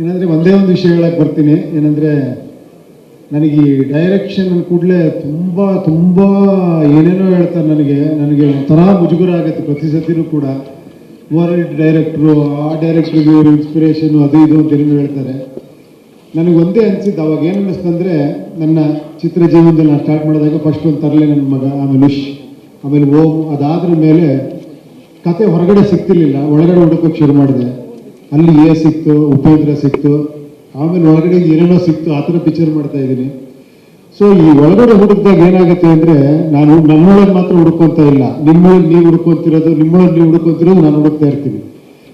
ಏನಂದರೆ ಒಂದೇ ಒಂದು ವಿಷಯ ಹೇಳಕ್ಕೆ ಬರ್ತೀನಿ. ಏನಂದರೆ ನನಗೆ ಈ ಡೈರೆಕ್ಷನ್ ಕೂಡಲೇ ತುಂಬ ತುಂಬ ಏನೇನೋ ಹೇಳ್ತಾರೆ. ನನಗೆ ಒಂಥರ ಮುಜುಗರ ಆಗುತ್ತೆ ಪ್ರತಿ ಸತಿನೂ ಕೂಡ. ವರ್ಲ್ಡ್ ಡೈರೆಕ್ಟ್ರು, ಆ ಡೈರೆಕ್ಟ್ರಿಗೆ ಇವರು ಇನ್ಸ್ಪಿರೇಷನು ಅದು ಇದು ಅಂತ ಏನೋ ಹೇಳ್ತಾರೆ. ನನಗೆ ಒಂದೇ ಅನಿಸಿದ್ದು ಅವಾಗ ಏನು ಅನ್ನಿಸ್ತಂದರೆ, ನನ್ನ ಚಿತ್ರ ಜೀವನದಲ್ಲಿ ನಾನು ಸ್ಟಾರ್ಟ್ ಮಾಡಿದಾಗ ಫಸ್ಟ್ ಒಂದು ತರಲೆ ನನ್ನ ಮಗ, ಆಮೇಲೆ ವಿಶ್, ಆಮೇಲೆ ಓಮ್. ಅದಾದ್ರ ಮೇಲೆ ಕತೆ ಹೊರಗಡೆ ಸಿಗ್ತಿರ್ಲಿಲ್ಲ, ಒಳಗಡೆ ಹುಡುಕೋಕೆ ಶುರು ಮಾಡಿದೆ. ಅಲ್ಲಿ ಎ ಸಿಕ್ತು, ಉಪೇಂದ್ರ ಸಿಕ್ತು, ಆಮೇಲೆ ಒಳಗಡೆ ಏನೇನೋ ಸಿಕ್ತು. ಆ ಥರ ಪಿಕ್ಚರ್ ಮಾಡ್ತಾ ಇದ್ದೀನಿ. ಸೊ ಈ ಒಳಗಡೆ ಹುಡುಕಿದಾಗ ಏನಾಗುತ್ತೆ ಅಂದರೆ, ನಾನು ನನ್ನೊಳಗೆ ಮಾತ್ರ ಹುಡ್ಕೊತ ಇಲ್ಲ, ನಿಮ್ಮೊಳಗೆ ನೀವು ಹುಡ್ಕೊತಿರೋದು, ನಿಮ್ಮೊಳಗೆ ನೀವು ಹುಡ್ಕೊತಿರೋದು ನಾನು ಹುಡುಕ್ತಾ ಇರ್ತೀನಿ.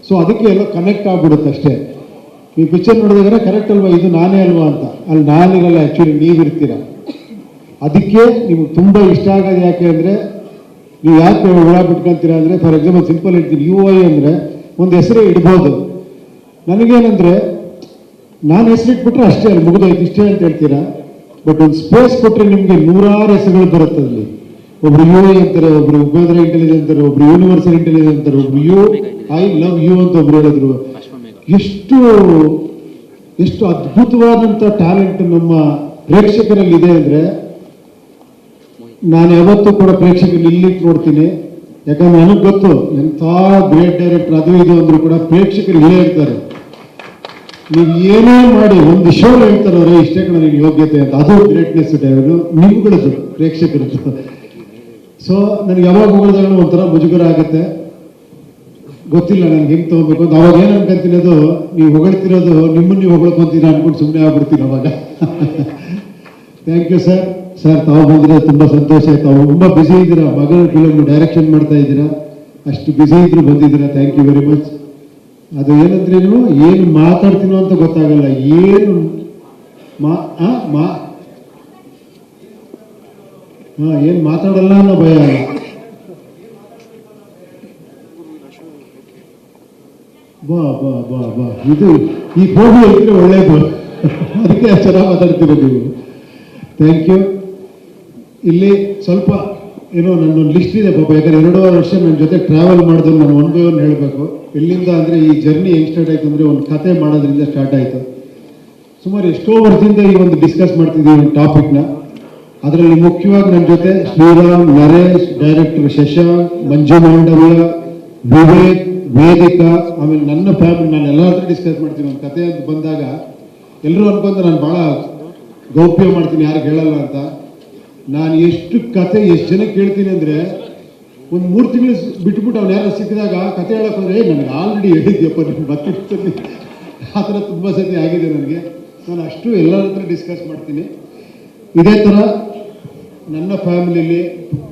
ಸೊ ಅದಕ್ಕೆ ಎಲ್ಲ ಕನೆಕ್ಟ್ ಆಗ್ಬಿಡುತ್ತೆ ಅಷ್ಟೇ. ಈ ಪಿಕ್ಚರ್ ನೋಡಿದಾಗ ಕರೆಕ್ಟ್ ಅಲ್ವಾ, ಇದು ನಾನೇ ಅಲ್ವಾ ಅಂತ. ಅಲ್ಲಿ ನಾನಿರಲ್ಲ, ಆ್ಯಕ್ಚುಲಿ ನೀವಿರ್ತೀರ. ಅದಕ್ಕೆ ನಿಮ್ಗೆ ತುಂಬ ಇಷ್ಟ ಆಗೋದು ಯಾಕೆ ಅಂದರೆ, ನೀವು ಯಾಕೆ ಹುಳ ಬಿಟ್ಕೊಂತೀರ ಅಂದರೆ, ಫಾರ್ ಎಕ್ಸಾಂಪಲ್ ಸಿಂಪಲ್ ಹೇಳ್ತೀನಿ, UI ಅಂದರೆ ಒಂದು ಹೆಸರೇ ಇಡ್ಬೋದು. ನನಗೇನೆಂದರೆ, ನಾನು ಹೆಸರಿಟ್ಬಿಟ್ರೆ ಅಷ್ಟೇ, ಅಲ್ಲಿ ಮುಗಿದೋಯ್ತು ಇಷ್ಟೇ ಅಂತ ಹೇಳ್ತೀರಾ. ಬಟ್ ಒಂದು ಸ್ಪೇಸ್ ಕೊಟ್ಟರೆ ನಿಮಗೆ ನೂರಾರು ಹೆಸರುಗಳು ಬರುತ್ತೆ ಅಲ್ಲಿ. ಒಬ್ರು UI ಅಂತಾರೆ, ಒಬ್ರು ಉಪೇಂದ್ರ ಇಂಟೆಲಿಜೆನ್ಸ್ ಅಂತಾರೆ, ಒಬ್ರು ಯೂನಿವರ್ಸಲ್ ಇಂಟೆಲಿಜೆನ್ಸ್ ಅಂತಾರೆ, ಒಬ್ರು ಐ ಲವ್ ಯು ಅಂತ ಒಬ್ರು ಹೇಳಿದ್ರು. ಎಷ್ಟು ಅದ್ಭುತವಾದಂಥ ಟ್ಯಾಲೆಂಟ್ ನಮ್ಮ ಪ್ರೇಕ್ಷಕರಲ್ಲಿ ಇದೆ ಅಂದರೆ, ನಾನು ಯಾವತ್ತೂ ಕೂಡ ಪ್ರೇಕ್ಷಕರಲ್ಲಿ ಇಲ್ಲಿ ನೋಡ್ತೀನಿ. ಯಾಕಂದ್ರೆ ನನಗೆ ಗೊತ್ತು, ಎಂಥ ಗ್ರೇಟ್ ಡೈರೆಕ್ಟರ್ ಅದು ಇದು ಅಂದ್ರೂ ಕೂಡ ಪ್ರೇಕ್ಷಕರು ಇಲ್ಲೇ ಇರ್ತಾರೆ. ನೀವು ಏನೇ ಮಾಡಿ ಒಂದು ಶೋ ಹೇಳ್ತಾರೆ ಅವರೇ, ಇಷ್ಟೇ ಕಣ ನಿಮ್ಗೆ ಯೋಗ್ಯತೆ ಅಂತ. ಅದು ಗ್ರೇಟ್ನೆಸ್ ನಿಮ್ಗಳದ್ದು, ಪ್ರೇಕ್ಷಕರದ್ದು. ಸೊ ನನಗೆ ಯಾವಾಗ ಹೊಗಳಿದಾಗ ಒಂಥರ ಮುಜುಗರ ಆಗುತ್ತೆ, ಗೊತ್ತಿಲ್ಲ ನನಗೆ ಹೆಂಗೆ ತೊಗೋಬೇಕು ಅಂತ. ಅವಾಗ ಏನು ಅನ್ಕೊಂತೀನಿ, ಅದು ನೀವು ಹೊಗಳ್ತಿರೋದು ನಿಮ್ಮನ್ನು ನೀವು ಹೊಗಳ್ಕೊಂತೀರ ಅನ್ಕೊಂಡು ಸುಮ್ಮನೆ ಆಗ್ಬಿಡ್ತೀನಿ ಅವಾಗ. Thank you sir. ತಾವು ಬಂದರೆ ತುಂಬ ಸಂತೋಷ ಆಯ್ತು. ತಾವು ತುಂಬ ಬ್ಯುಸಿ ಇದ್ದೀರಾ, ಮಗಳ ಫಿಲಮ್ ಡೈರೆಕ್ಷನ್ ಮಾಡ್ತಾ ಇದ್ದೀರಾ, ಅಷ್ಟು ಬ್ಯುಸಿ ಇದ್ರು ಬಂದಿದ್ದೀರಾ. Thank you very much. ಅದು ಏನಂದ್ರೆ, ನೀವು ಏನು ಮಾತಾಡ್ತೀನೋ ಅಂತ ಗೊತ್ತಾಗಲ್ಲ, ಏನು ಏನು ಮಾತಾಡಲ್ಲ ಅನ್ನೋ ಭಯ. ಬಾ ಬಾ ಬಾ ಬಾ ಇದು ಈ ಹೋಗಿ ಇದ್ರೆ ಒಳ್ಳೇದು. ಅದಕ್ಕೆ ಚೆನ್ನಾಗಿ ಮಾತಾಡ್ತೀರ ನೀವು. Thank you. ಇಲ್ಲಿ ಸ್ವಲ್ಪ ಏನೋ ನನ್ನೊಂದು ಲಿಸ್ಟ್ ಇದೆ ಪಾಪ. ಯಾಕಂದ್ರೆ 2.5 ವರ್ಷ ನನ್ನ ಜೊತೆ ಟ್ರಾವೆಲ್ ಮಾಡಿದ್ರು. ನಾನು ಒನ್ ಬೈ ಒನ್ ಹೇಳಬೇಕು. ಎಲ್ಲಿಂದ ಅಂದರೆ, ಈ ಜರ್ನಿ ಹೆಂಗೆ ಸ್ಟಾರ್ಟ್ ಆಯಿತು ಅಂದರೆ, ಒಂದು ಕತೆ ಮಾಡೋದ್ರಿಂದ ಸ್ಟಾರ್ಟ್ ಆಯಿತು. ಸುಮಾರು ಎಷ್ಟೋ ವರ್ಷದಿಂದ ಈ ಒಂದು ಡಿಸ್ಕಸ್ ಮಾಡ್ತಿದ್ದೀವಿ ಒಂದು ಟಾಪಿಕ್ನ. ಅದರಲ್ಲಿ ಮುಖ್ಯವಾಗಿ ನನ್ನ ಜೊತೆ ಶ್ರೀರಾಮ್, ನರೇಶ್, ಡೈರೆಕ್ಟರ್ ಶಶಾಂಕ್, ಮಂಜು ಮಾಂಡವ್ಯ, ವಿವೇಕ್, ವೇದಿಕಾ, ಆಮೇಲೆ ನನ್ನ ಫ್ಯಾಮಿಲಿ, ನಾನು ಎಲ್ಲ ಹತ್ರ ಡಿಸ್ಕಸ್ ಮಾಡ್ತೀನಿ. ಒಂದು ಕತೆ ಅಂತ ಬಂದಾಗ ಎಲ್ಲರೂ ಅನ್ಕೊಂಡ್ರೆ ನಾನು ಭಾಳ ಗೌಪ್ಯ ಮಾಡ್ತೀನಿ, ಯಾರಿಗೆ ಹೇಳಲ್ಲ ಅಂತ. ನಾನು ಎಷ್ಟು ಕತೆ ಎಷ್ಟು ಜನಕ್ಕೆ ಕೇಳ್ತೀನಿ ಅಂದರೆ, ಒಂದು 3 ತಿಂಗಳು ಬಿಟ್ಬಿಟ್ಟು ಅವ್ನು ಯಾರು ಸಿಕ್ಕಿದಾಗ ಕತೆ ಹೇಳಕ್ಕೆ ಹೋದ್ರೆ, ನನಗೆ ಆಲ್ರೆಡಿ ಹೇಳಿದ್ಯಪ್ಪ ನೀವು ಮತ್ತೆ. ಆ ಥರ ತುಂಬ ಸತಿ ಆಗಿದೆ ನನಗೆ. ನಾನು ಅಷ್ಟು ಎಲ್ಲರ ಹತ್ರ ಡಿಸ್ಕಸ್ ಮಾಡ್ತೀನಿ. ಇದೇ ಥರ ನನ್ನ ಫ್ಯಾಮಿಲಿಲಿ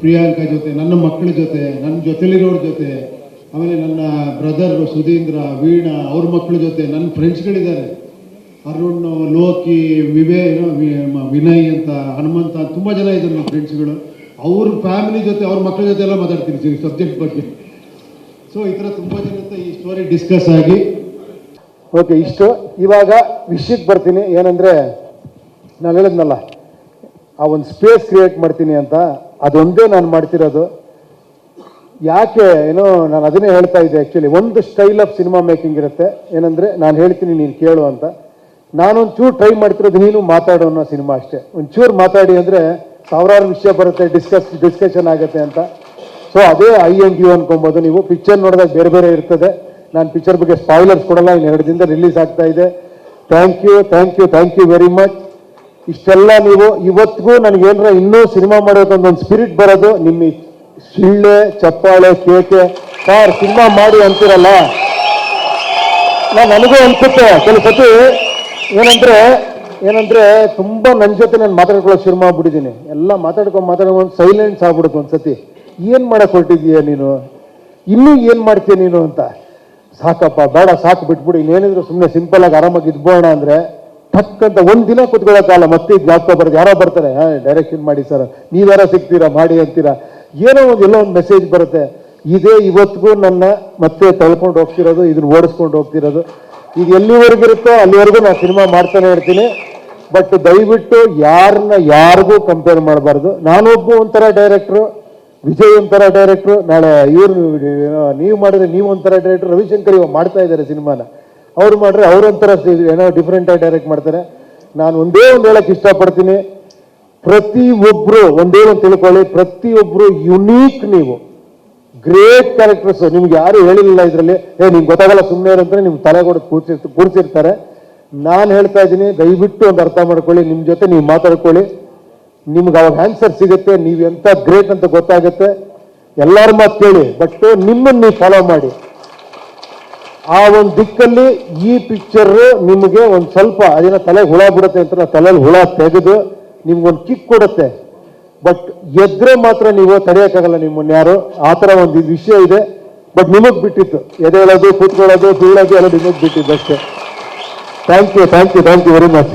ಪ್ರಿಯಾಂಕಾ ಜೊತೆ, ನನ್ನ ಮಕ್ಕಳ ಜೊತೆ, ನನ್ನ ಜೊತೆಲಿರೋರ ಜೊತೆ, ಆಮೇಲೆ ನನ್ನ ಬ್ರದರ್ ಸುಧೀಂದ್ರ, ವೀಣಾ, ಅವ್ರ ಮಕ್ಕಳ ಜೊತೆ, ನನ್ನ ಫ್ರೆಂಡ್ಸ್ಗಳಿದ್ದಾರೆ, ಅರುಣ್, ಲೋಕಿ, ವಿನಯ್ ಅಂತ, ಹನುಮಂತ, ತುಂಬ ಜನ ಇದ್ದಾರೆ ನನ್ನ ಫ್ರೆಂಡ್ಸ್ಗಳು. ಅವ್ರ ಫ್ಯಾಮಿಲಿ ಜೊತೆ, ಅವ್ರ ಮಕ್ಕಳ ಜೊತೆ ಎಲ್ಲ ಮಾತಾಡ್ತೀನಿ ಸಬ್ಜೆಕ್ಟ್ ಬಗ್ಗೆ. ಸೊ ಈ ಥರ ತುಂಬ ಜನ ಜೊತೆ ಈ ಸ್ಟೋರಿ ಡಿಸ್ಕಸ್ ಆಗಿ, ಓಕೆ ಇಷ್ಟು. ಇವಾಗ ವಿಷಯಕ್ಕೆ ಬರ್ತೀನಿ. ಏನಂದರೆ, ನಾನು ಹೇಳಿದ್ನಲ್ಲ, ಆ ಒಂದು ಸ್ಪೇಸ್ ಕ್ರಿಯೇಟ್ ಮಾಡ್ತೀನಿ ಅಂತ, ಅದೊಂದೇ ನಾನು ಮಾಡ್ತಿರೋದು. ಯಾಕೆ ಏನೋ ನಾನು ಅದನ್ನೇ ಹೇಳ್ತಾ ಇದ್ದೆ. ಆ್ಯಕ್ಚುಲಿ ಒಂದು ಸ್ಟೈಲ್ ಆಫ್ ಸಿನಿಮಾ ಮೇಕಿಂಗ್ ಇರುತ್ತೆ. ಏನಂದರೆ, ನಾನು ಹೇಳ್ತೀನಿ ನೀನು ಕೇಳು ಅಂತ. ನಾನೊಂಚೂರು ಟ್ರೈ ಮಾಡ್ತಿರೋದು, ನೀನು ಮಾತಾಡೋ ಅನ್ನೋ ಸಿನಿಮಾ ಅಷ್ಟೇ. ಒಂಚೂರು ಮಾತಾಡಿ ಅಂದರೆ ಸಾವಿರಾರು ವಿಷಯ ಬರುತ್ತೆ, ಡಿಸ್ಕಷನ್ ಆಗುತ್ತೆ ಅಂತ. ಸೊ ಅದೇ INQ ಅನ್ಕೊಬೋದು. ನೀವು ಪಿಕ್ಚರ್ ನೋಡಿದಾಗ ಬೇರೆ ಬೇರೆ ಇರ್ತದೆ. ನಾನು ಪಿಕ್ಚರ್ ಬಗ್ಗೆ ಸ್ಪಾಯ್ಲರ್ಸ್ ಕೊಡಲ್ಲ, ಇನ್ನು 2 ದಿನದಿಂದ ರಿಲೀಸ್ ಆಗ್ತಾ ಇದೆ. Thank you very much. ಇಷ್ಟೆಲ್ಲ ನೀವು ಇವತ್ತಿಗೂ ನನಗೇನಾರ ಇನ್ನೂ ಸಿನಿಮಾ ಮಾಡೋದೊಂದೊಂದು ಸ್ಪಿರಿಟ್ ಬರೋದು ನಿಮ್ಮ ಶಿಳ್ಳೆ, ಚಪ್ಪಾಳೆ, ಕೇಕೆ, ಸಾರ್ ಸಿನಿಮಾ ಮಾಡಿ ಅಂತಿರಲ್ಲ. ನನಗೂ ಅನ್ಸುತ್ತೆ ಕೆಲವು ಸತಿ ಏನಂದ್ರೆ ತುಂಬ ನನ್ನ ಜೊತೆ ನಾನು ಮಾತಾಡ್ಕೊಳ್ಳೋಕೆ ಶುರು ಮಾಡ್ಬಿಟ್ಟಿದ್ದೀನಿ. ಎಲ್ಲ ಮಾತಾಡ್ಕೊಂಡು ಸೈಲೆನ್ಸ್ ಆಗ್ಬಿಡುತ್ತೆ ಒಂದ್ಸತಿ. ಏನು ಮಾಡಕ್ಕೆ ಹೊರಟಿದೀಯ ನೀನು, ಇನ್ನೂ ಏನು ಮಾಡ್ತೀಯ ನೀನು ಅಂತ. ಸಾಕಪ್ಪ, ಬೇಡ, ಸಾಕು, ಬಿಟ್ಬಿಡಿ, ಇನ್ನೇನಿದ್ರು ಸುಮ್ಮನೆ ಸಿಂಪಲ್ ಆಗಿ ಆರಾಮಾಗಿ ಇದ್ಬೋಣ ಅಂದರೆ ಟಕ್ ಅಂತ ಒಂದಿನ ಕೂತ್ಕೊಳ್ಳೋಕ್ಕಲ್ಲ. ಮತ್ತೆ ಇದು ಜಾಸ್ತಿ ಬರುತ್ತೆ, ಯಾರೋ ಬರ್ತಾರೆ, ಡೈರೆಕ್ಷನ್ ಮಾಡಿ ಸರ್, ನೀವ್ಯಾರೋ ಸಿಗ್ತೀರಾ ಮಾಡಿ ಅಂತೀರಾ, ಏನೋ ಎಲ್ಲೋ ಒಂದು ಮೆಸೇಜ್ ಬರುತ್ತೆ. ಇದೇ ಇವತ್ತಿಗೂ ನನ್ನ ಮತ್ತೆ ತಳ್ಕೊಂಡು ಹೋಗ್ತಿರೋದು, ಇದನ್ನ ಓಡಿಸ್ಕೊಂಡು ಹೋಗ್ತಿರೋದು. ಈಗ ಎಲ್ಲಿವರೆಗಿರುತ್ತೋ ಅಲ್ಲಿವರೆಗೂ ನಾನು ಸಿನಿಮಾ ಮಾಡ್ತಾನೆ ಇರ್ತೀನಿ. ಬಟ್ ದಯವಿಟ್ಟು ಯಾರಿಗೂ ಕಂಪೇರ್ ಮಾಡಬಾರ್ದು. ನಾನೊಬ್ಬ ಒಂಥರ ಡೈರೆಕ್ಟ್ರು, ವಿಜಯ್ ಒಂಥರ ಡೈರೆಕ್ಟ್ರು, ನಾಳೆ ಇವರು ನೀವು ಮಾಡಿದ್ರೆ ನೀವು ಒಂಥರ ಡೈರೆಕ್ಟ್ರು, ರವಿಶಂಕರ್ ಇವಾಗ ಮಾಡ್ತಾ ಇದ್ದಾರೆ ಸಿನಿಮಾನ. ಅವ್ರು ಮಾಡ್ರೆ ಅವ್ರೊಂಥರ ಏನೋ ಡಿಫ್ರೆಂಟ್ ಆಗಿ ಡೈರೆಕ್ಟ್ ಮಾಡ್ತಾರೆ. ನಾನು ಒಂದೇ ಒಂದು ಹೇಳಕ್ ಇಷ್ಟಪಡ್ತೀನಿ, ಪ್ರತಿಯೊಬ್ರು ಒಂದೇ ಒಂದು ತಿಳ್ಕೊಳ್ಳಿ, ಪ್ರತಿಯೊಬ್ರು ಯುನೀಕ್, ನೀವು ಗ್ರೇಟ್ ಕ್ಯಾರೆಕ್ಟರ್ಸ್. ನಿಮ್ಗೆ ಯಾರು ಹೇಳಿಲ್ಲ ಇದರಲ್ಲಿ, ನಿಮ್ಗೆ ಗೊತ್ತಾಗಲ್ಲ ಸುಮ್ಮನೆ ಇರಂದ್ರೆ ನಿಮ್ ತಲೆ ಕೂಡ ಕೂರ್ಸಿರ್ತಾರೆ. ನಾನು ಹೇಳ್ತಾ ಇದ್ದೀನಿ, ದಯವಿಟ್ಟು ಒಂದು ಅರ್ಥ ಮಾಡ್ಕೊಳ್ಳಿ, ನಿಮ್ ಜೊತೆ ನೀವು ಮಾತಾಡ್ಕೊಳ್ಳಿ, ನಿಮ್ಗೆ ಅವಾಗ ಆನ್ಸರ್ ಸಿಗುತ್ತೆ, ನೀವು ಎಂತ ಗ್ರೇಟ್ ಅಂತ ಗೊತ್ತಾಗುತ್ತೆ. ಎಲ್ಲರ ಮಾತು ಕೇಳಿ, ಬಟ್ ನಿಮ್ಮನ್ನು ನೀವು ಫಾಲೋ ಮಾಡಿ. ಆ ಒಂದು ದಿಕ್ಕಲ್ಲಿ ಈ ಪಿಕ್ಚರ್ ನಿಮಗೆ ಒಂದು ಸ್ವಲ್ಪ ಅದೇನೋ ತಲೆಗೆ ಹುಳ ಬಿಡುತ್ತೆ ಅಂತ, ತಲೆಯಲ್ಲಿ ಹುಳ ತೆಗೆದು ನಿಮ್ಗೊಂದು ಕಿಕ್ ಕೊಡುತ್ತೆ. ಬಟ್ ಎದ್ರೆ ಮಾತ್ರ ನೀವು ತಡೆಯೋಕ್ಕಾಗಲ್ಲ ನಿಮ್ಮನ್ನ ಯಾರು. ಆ ಥರ ಒಂದು ವಿಷಯ ಇದೆ. ಬಟ್ ನಿಮಗೆ ಬಿಟ್ಟಿತ್ತು, ಎದ್ದೇಳೋದು, ಕೂತ್ಕೊಳ್ಳೋದು, ಬೀಳೋದು ಎಲ್ಲ ನಿಮಗೆ ಬಿಟ್ಟಿದ್ದು ಅಷ್ಟೇ. Thank you very much.